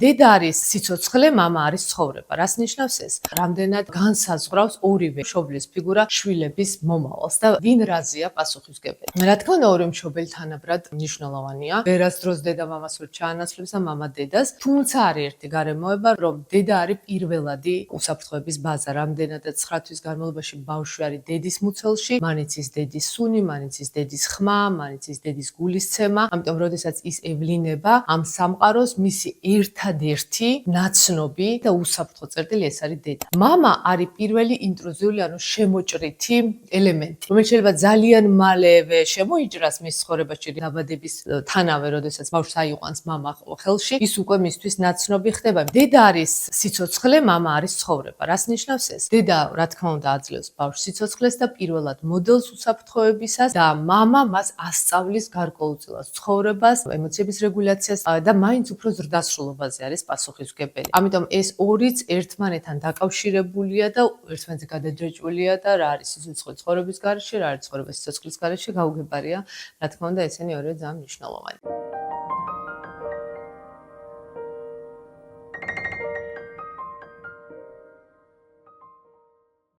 დედა არის სიცოცხლე, მამა არის ცხოვრება. რას ნიშნავს ეს? რამდენად განსაზღვრავს ორივე მშობლის ფიგურა შვილების მომავალს და ვინ რაზეა პასუხისმგებელი. რა თქმა უნდა, ორივე მშობელი თანაბრად მნიშვნელოვანია. ვერასდროს დედა მამას ვერ ჩაანაცვლებს და მამა დედას, თუმცა არის ერთი გარემოება, რომ დედა არის პირველადი უსაფრთხოების ბაზა. რამდენადაც 9 თვის განმავლობაში ბავშვი არის დედის მუცელში, მანიც ის დედის სუნი, მანიც ის დედის ხმა, მანიც ის დედის გულისცემა. ამიტომ, როდესაც ის ევლინება ამ სამყაროს, მისი ერთადერთი ნაცნობი და უსაფრთხო წერტილი ეს არის დედა. მამა არის პირველი ინტრუზიული, ანუ შემოჭრითი ელემენტი, რომელიც შეიძლება ძალიან მალევე შემოიჭრას მის ცხოვრებაში დაბადების თანავე, როდესაც ბავშვს აიყვანს მამა ხელში, ის უკვე მისთვის ნაცნობი ხდება. დედა არის სიცოცხლე, მამა არის ცხოვრება. რას ნიშნავს ეს? დედა, რა თქმა უნდა, აძლევს ბავშვს სიცოცხლეს და პირველად მოდელს უსაფრთხოებისას და მამა მას ასწავლის გარკვეულწილად ცხოვრებას, ემოციების რეგულაციას და მაინც უფრო ზრდასრულობაზე არის პასუხისმგებელი. ამიტომ ეს ორიც ერთმანეთთან დაკავშირებულია და ერთმანეთზე გადაჯაჭვულია და რა არის სიცოცხლე ცხოვრების გარეშე, რა არის ცხოვრება სიცოცხლის გარეშე, გაუგებარია. რა თქმა უნდა, ესენი ორივე ძალიან მნიშვნელოვანია.